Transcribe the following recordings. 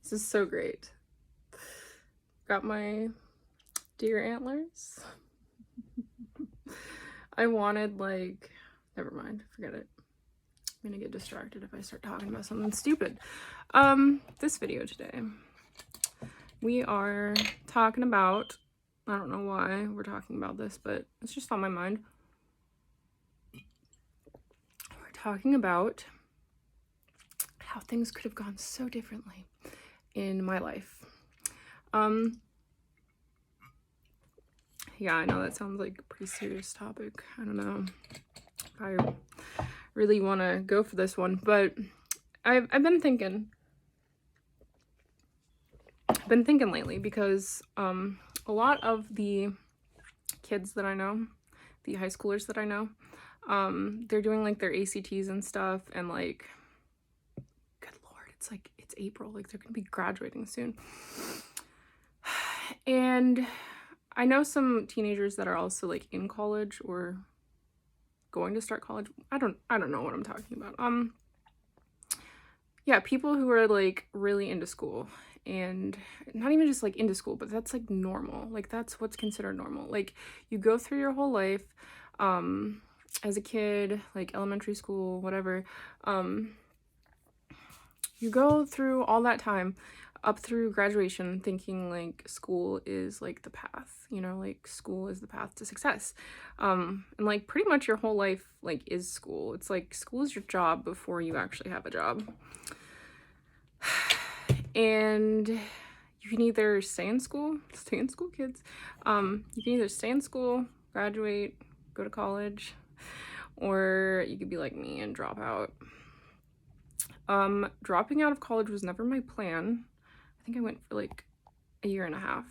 This is so great. Got my deer antlers. I wanted, like, never mind, forget it. I'm gonna get distracted if I start talking about something stupid. This video today, we are talking about, I don't know why we're talking about this, but it's just on my mind. We're talking about how things could have gone so differently in my life. Yeah, I know that sounds like a pretty serious topic. I don't know if I really want to go for this one, but I've been thinking lately because a lot of the kids that I know, the high schoolers that I know, they're doing like their ACTs and stuff, and like, good lord, it's April, like they're gonna be graduating soon. And I know some teenagers that are also like in college or going to start college. I don't know what I'm talking about. Yeah, people who are like really into school, and not even just like into school, but that's like normal. Like that's what's considered normal. Like you go through your whole life as a kid, like elementary school, whatever. You go through all that time up through graduation thinking like school is like the path, you know, like school is the path to success. And like pretty much your whole life like is school. It's like school is your job before you actually have a job. And you can either stay in school, kids. You can either stay in school, graduate, go to college, or you could be like me and drop out. Dropping out of college was never my plan. I think I went for like a year and a half.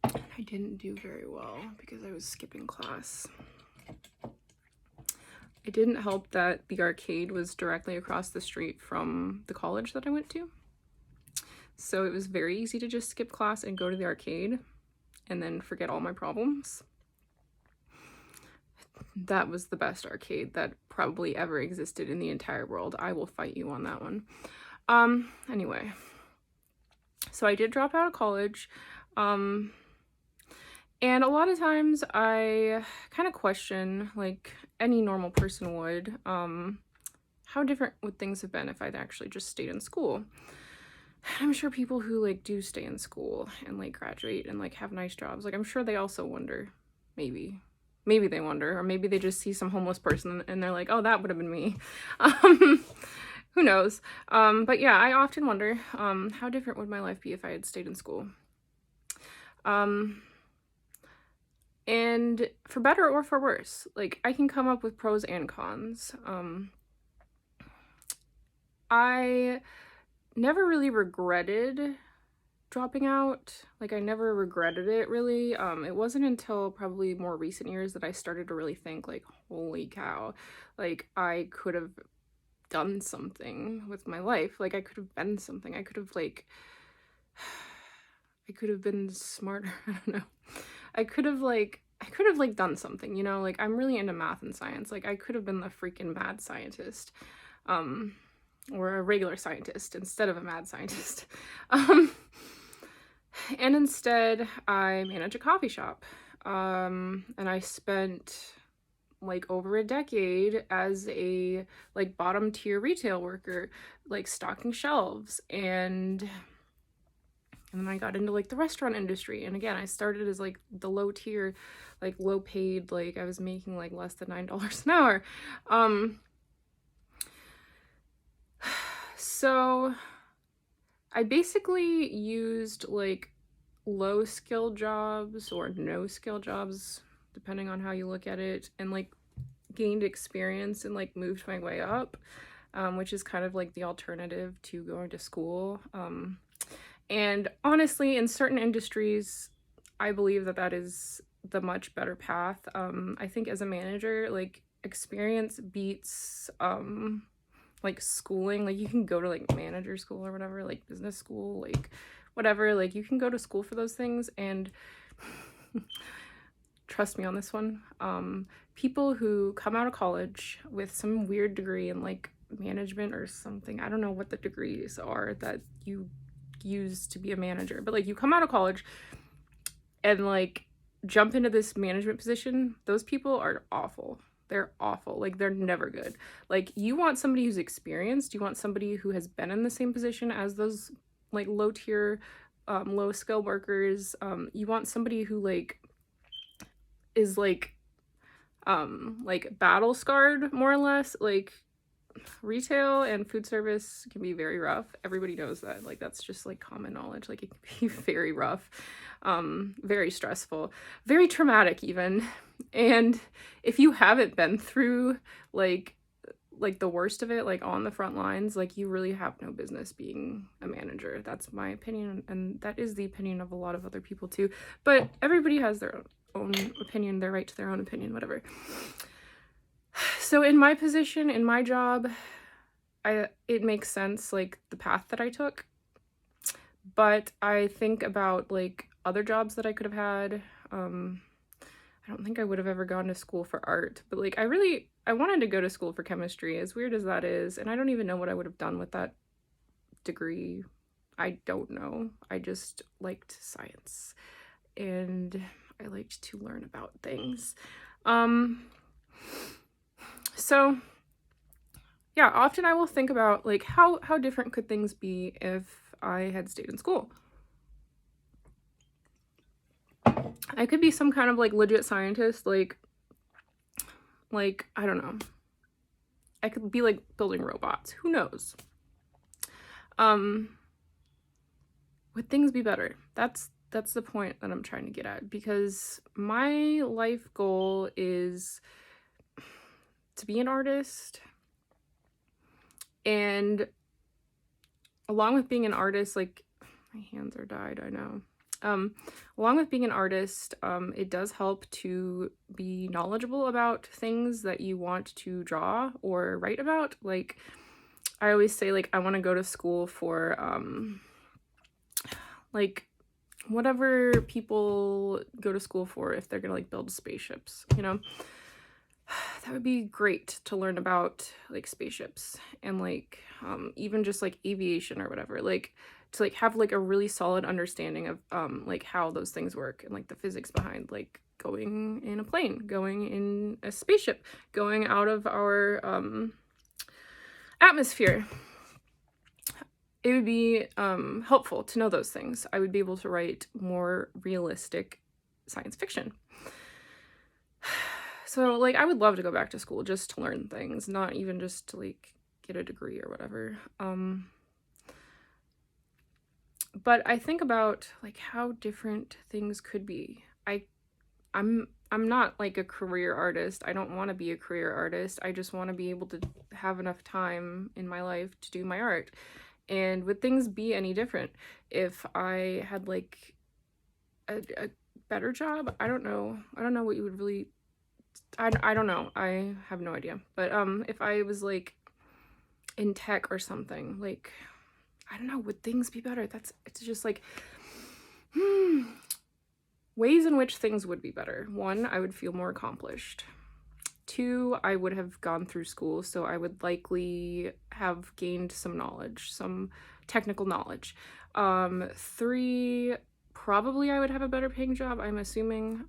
I didn't do very well because I was skipping class. It didn't help that the arcade was directly across the street from the college that I went to. So it was very easy to just skip class and go to the arcade and then forget all my problems. That was the best arcade that probably ever existed in the entire world. I will fight you on that one. Anyway, so I did drop out of college. And a lot of times I kind of question, like any normal person would, how different would things have been if I'd actually just stayed in school. I'm sure people who like do stay in school and like graduate and like have nice jobs, like I'm sure they also wonder, maybe they wonder, or maybe they just see some homeless person and they're like, oh, that would have been me. Who knows? But yeah, I often wonder, how different would my life be if I had stayed in school? And for better or for worse, like I can come up with pros and cons. I never really regretted dropping out. Like I never regretted it really. It wasn't until probably more recent years that I started to really think like, holy cow, like I could have done something with my life. Like I could have been something. I could have like I could have been smarter. I don't know. I could have like done something, you know? Like I'm really into math and science. Like I could have been the freaking mad scientist. Or a regular scientist instead of a mad scientist. And instead I manage a coffee shop. And I spent like over a decade as a like bottom tier retail worker, like stocking shelves, and then I got into like the restaurant industry. And again, I started as like the low tier, like low paid, like I was making like less than $9 an hour. So I basically used like low skill jobs or no skill jobs, depending on how you look at it, and like gained experience and like moved my way up, which is kind of like the alternative to going to school. And honestly, in certain industries, I believe that that is the much better path. I think as a manager, like experience beats like schooling. Like you can go to like manager school or whatever, like business school, like whatever, like you can go to school for those things. And trust me on this one, people who come out of college with some weird degree in like management or something. I don't know what the degrees are that you use to be a manager, but like you come out of college and like jump into this management position. Those people are awful. They're awful. Like, they're never good. Like, you want somebody who's experienced. You want somebody who has been in the same position as those like low tier, low skill workers. You want somebody who like is like battle scarred, more or less. Like, retail and food service can be very rough. Everybody knows that. Like, that's just like common knowledge. Like, it can be very rough, very stressful, very traumatic even. And if you haven't been through like the worst of it, like on the front lines, like you really have no business being a manager. That's my opinion, and that is the opinion of a lot of other people too. But everybody has their own opinion, their right to their own opinion, whatever. So in my position, in my job, it makes sense, like the path that I took. But I think about like other jobs that I could have had. I don't think I would have ever gone to school for art, but like I wanted to go to school for chemistry, as weird as that is, and I don't even know what I would have done with that degree. I don't know. I just liked science and I liked to learn about things. So yeah, often I will think about like how different could things be if I had stayed in school. I could be some kind of like legit scientist, like I don't know. I could be like building robots. Who knows? Would things be better? That's the point that I'm trying to get at, because my life goal is to be an artist, and along with being an artist, like my hands are dyed, I know. Along with being an artist, it does help to be knowledgeable about things that you want to draw or write about. Like, I always say, like, I want to go to school for, like, whatever people go to school for if they're gonna, like, build spaceships, you know? That would be great to learn about, like, spaceships and, like, even just, like, aviation or whatever. Like, to like have like a really solid understanding of like how those things work and like the physics behind like going in a plane, going in a spaceship, going out of our atmosphere. It would be helpful to know those things. I would be able to write more realistic science fiction. So like I would love to go back to school just to learn things, not even just to like get a degree or whatever. But I think about like how different things could be. I'm not like a career artist. I don't want to be a career artist. I just want to be able to have enough time in my life to do my art. And would things be any different if I had like a better job? I don't know. I don't know what you would really I don't know. I have no idea. But if I was like in tech or something, like I don't know, would things be better? It's just like, ways in which things would be better. 1, I would feel more accomplished. 2, I would have gone through school, so I would likely have gained some knowledge, some technical knowledge. 3, probably I would have a better paying job, I'm assuming.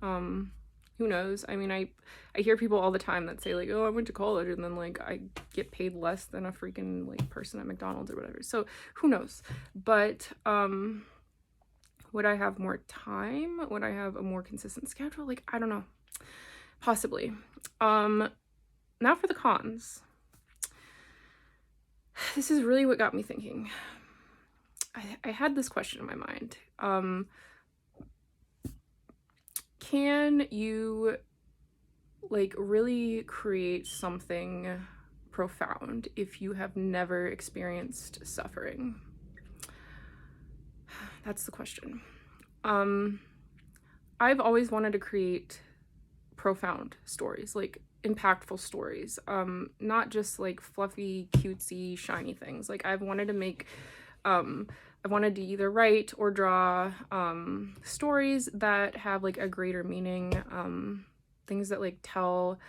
Who knows? I mean, I hear people all the time that say like, oh, I went to college and then like I get paid less than a freaking like person at McDonald's or whatever. So who knows? But would I have more time? Would I have a more consistent schedule? Like, I don't know. Possibly. Now for the cons. This is really what got me thinking. I had this question in my mind. Can you like really create something profound if you have never experienced suffering? That's the question. I've always wanted to create profound stories, like impactful stories, not just like fluffy, cutesy, shiny things. Like I've wanted to make I wanted to either write or draw stories that have like a greater meaning, things that like tell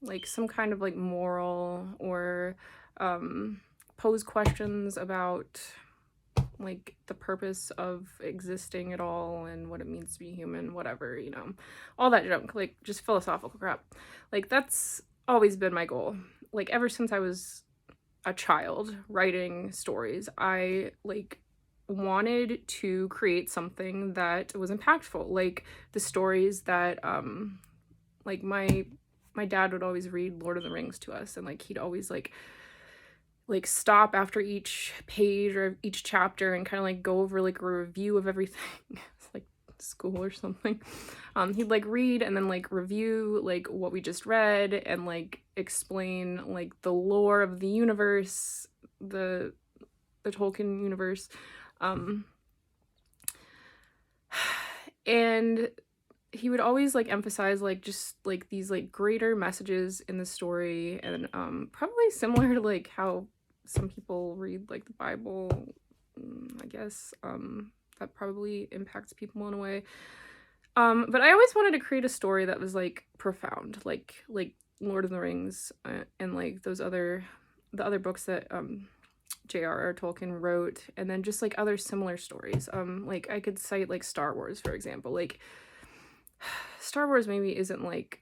like some kind of like moral, or pose questions about like the purpose of existing at all and what it means to be human, whatever, you know, all that junk, like just philosophical crap. Like that's always been my goal. Like ever since I was a child writing stories, I like wanted to create something that was impactful, like the stories that like my dad would always read Lord of the Rings to us, and like he'd always like stop after each page or each chapter and kind of like go over like a review of everything. It's like school or something. He'd like read and then like review like what we just read and like explain like the lore of the universe, the Tolkien universe. And he would always like emphasize like just like these like greater messages in the story, and probably similar to like how some people read like the Bible. I guess that probably impacts people in a way. But I always wanted to create a story that was like profound, like Lord of the Rings, and like the other books that J.R.R. Tolkien wrote, and then just like other similar stories. Like I could cite like Star Wars, for example. Like Star Wars maybe isn't like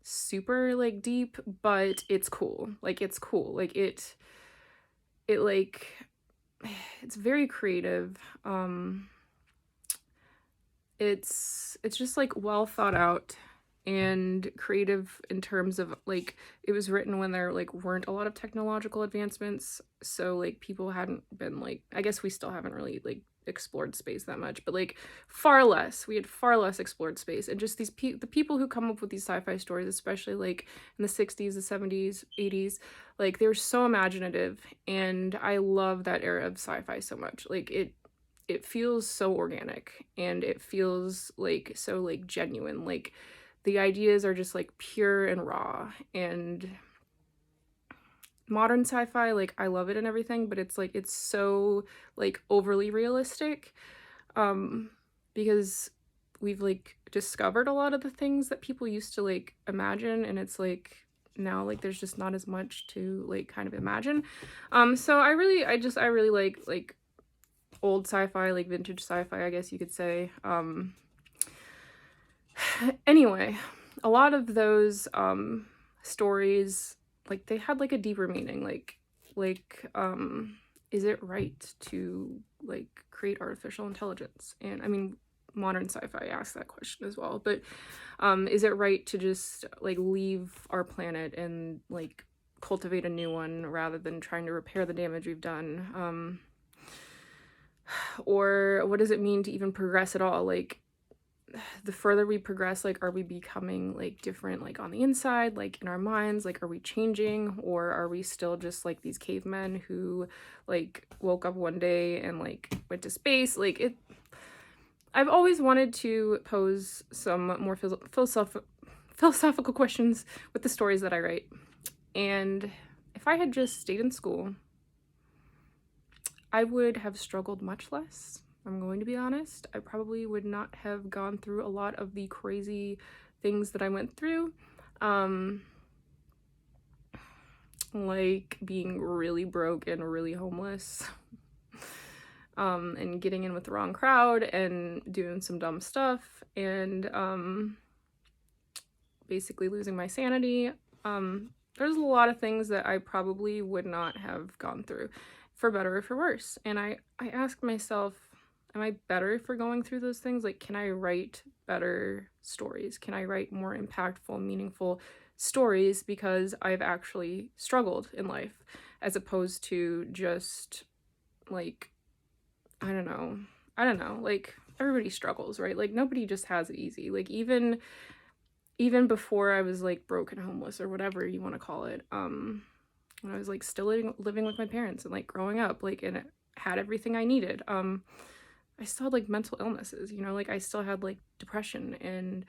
super like deep, but it's cool. Like it's cool. Like it like it's very creative. It's just like well thought out and creative in terms of like it was written when there like weren't a lot of technological advancements, so like people hadn't been like, I guess we still haven't really like explored space that much, but like we had far less explored space. And just the people who come up with these sci-fi stories, especially like in the 60s, the 70s, 80s, like they were so imaginative, and I love that era of sci-fi so much. Like it feels so organic, and it feels like so like genuine. Like the ideas are just like pure and raw. And modern sci-fi, like I love it and everything, but it's like it's so like overly realistic, because we've like discovered a lot of the things that people used to like imagine, and it's like now like there's just not as much to like kind of imagine. So I really like old sci-fi, like vintage sci-fi, I guess you could say. Anyway, a lot of those stories, like they had like a deeper meaning, like is it right to like create artificial intelligence? And I mean, modern sci-fi asks that question as well, but is it right to just like leave our planet and like cultivate a new one rather than trying to repair the damage we've done? Or what does it mean to even progress at all? Like the further we progress, like are we becoming like different, like on the inside, like in our minds? Like are we changing, or are we still just like these cavemen who like woke up one day and like went to space? Like it I've always wanted to pose some more philosophical questions with the stories that I write. And if I had just stayed in school, I would have struggled much less. I'm going to be honest. I probably would not have gone through a lot of the crazy things that I went through. Like being really broke and really homeless. And getting in with the wrong crowd and doing some dumb stuff, and basically losing my sanity. There's a lot of things that I probably would not have gone through, for better or for worse. And I asked myself, am I better for going through those things? Like, can I write better stories? Can I write more impactful, meaningful stories because I've actually struggled in life, as opposed to just like, I don't know, like everybody struggles, right? Like nobody just has it easy. Like even before I was like broke and homeless, or whatever you want to call it, when I was like still living with my parents and like growing up, like, and it had everything I needed, I still had like mental illnesses, you know, like I still had like depression, and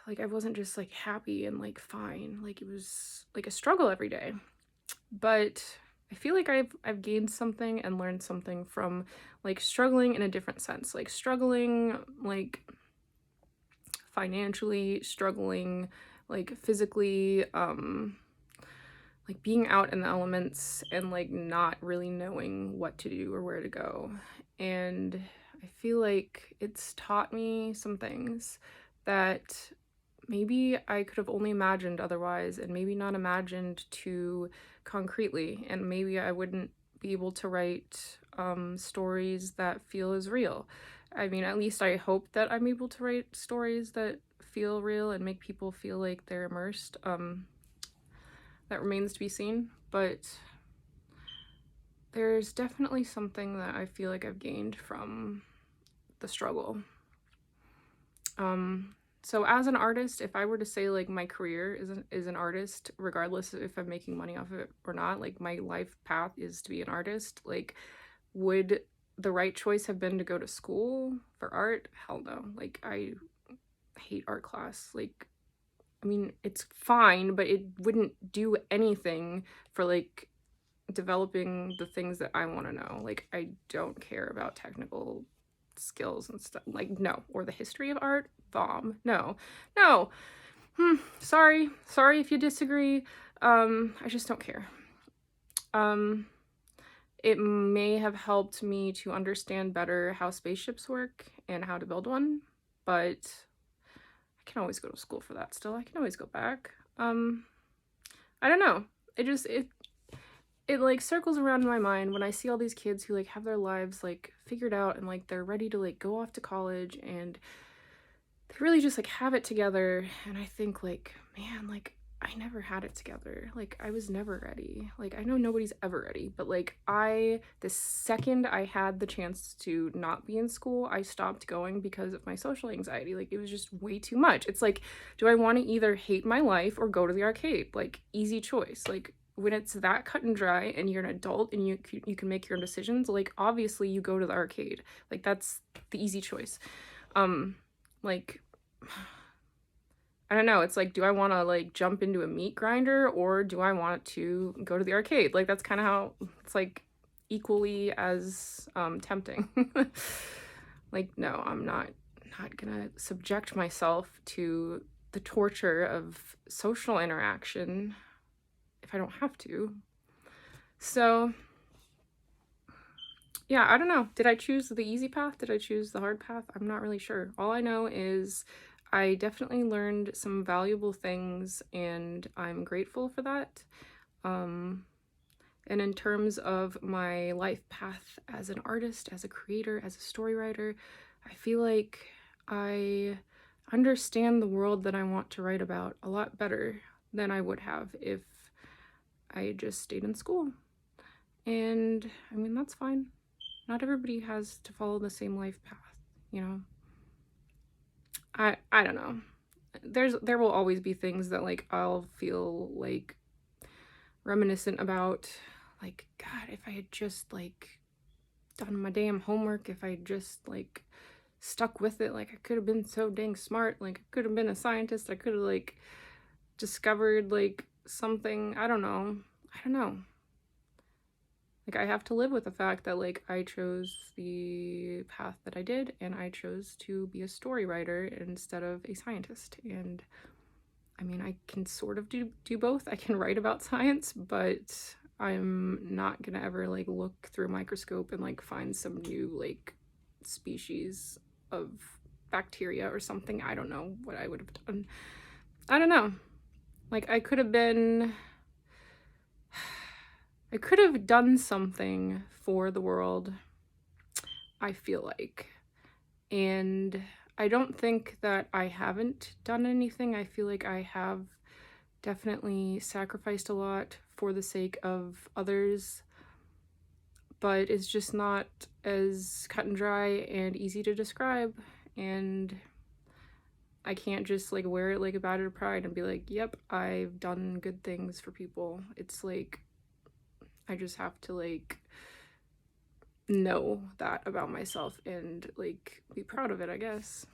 like I wasn't just like happy and like fine. Like it was like a struggle every day. But I feel like I've gained something and learned something from like struggling in a different sense. Like struggling like financially, struggling like physically, like being out in the elements and like not really knowing what to do or where to go. And I feel like it's taught me some things that maybe I could have only imagined otherwise, and maybe not imagined too concretely, and maybe I wouldn't be able to write stories that feel as real. I mean, at least I hope that I'm able to write stories that feel real and make people feel like they're immersed. That remains to be seen, but there's definitely something that I feel like I've gained from the struggle. So as an artist, if I were to say like my career is an artist, regardless if I'm making money off of it or not, like my life path is to be an artist, like would the right choice have been to go to school for art? Hell no. Like I hate art class. Like, I mean, it's fine, but it wouldn't do anything for like developing the things that I want to know. Like I don't care about technical skills and stuff. Like no, or the history of art, bomb. No. No. Sorry if you disagree. I just don't care. It may have helped me to understand better how spaceships work and how to build one, but I can always go to school for that still. I can always go back. I don't know. It like circles around in my mind when I see all these kids who like have their lives like figured out and like they're ready to like go off to college and they really just like have it together, and I think like, man, like I never had it together. Like I was never ready. Like I know nobody's ever ready, but like the second I had the chance to not be in school, I stopped going because of my social anxiety. Like it was just way too much. It's like, do I want to either hate my life or go to the arcade? Like easy choice. Like when it's that cut and dry and you're an adult and you can make your own decisions, like obviously you go to the arcade. Like that's the easy choice. Like I don't know, it's like, do I want to like jump into a meat grinder or do I want to go to the arcade? Like that's kind of how it's like equally as tempting. Like no, I'm not gonna subject myself to the torture of social interaction if I don't have to. So yeah, I don't know. Did I choose the easy path? Did I choose the hard path? I'm not really sure. All I know is I definitely learned some valuable things and I'm grateful for that. And in terms of my life path as an artist, as a creator, as a story writer, I feel like I understand the world that I want to write about a lot better than I would have if I had just stayed in school. And I mean, that's fine. Not everybody has to follow the same life path, you know? I don't know. There will always be things that like I'll feel like reminiscent about, like God, if I had just like done my damn homework, if I had just like stuck with it, like I could have been so dang smart, like I could have been a scientist, I could have like discovered like something. I don't know. Like I have to live with the fact that like I chose the path that I did and I chose to be a story writer instead of a scientist. And I mean, I can sort of do both. I can write about science, but I'm not gonna ever like look through a microscope and like find some new like species of bacteria or something. I don't know what I would have done. I don't know. Like I could have done something for the world, I feel like. And I don't think that I haven't done anything. I feel like I have definitely sacrificed a lot for the sake of others, but it's just not as cut and dry and easy to describe. And I can't just like wear it like a badge of pride and be like, yep, I've done good things for people. It's like I just have to like know that about myself and like be proud of it, I guess.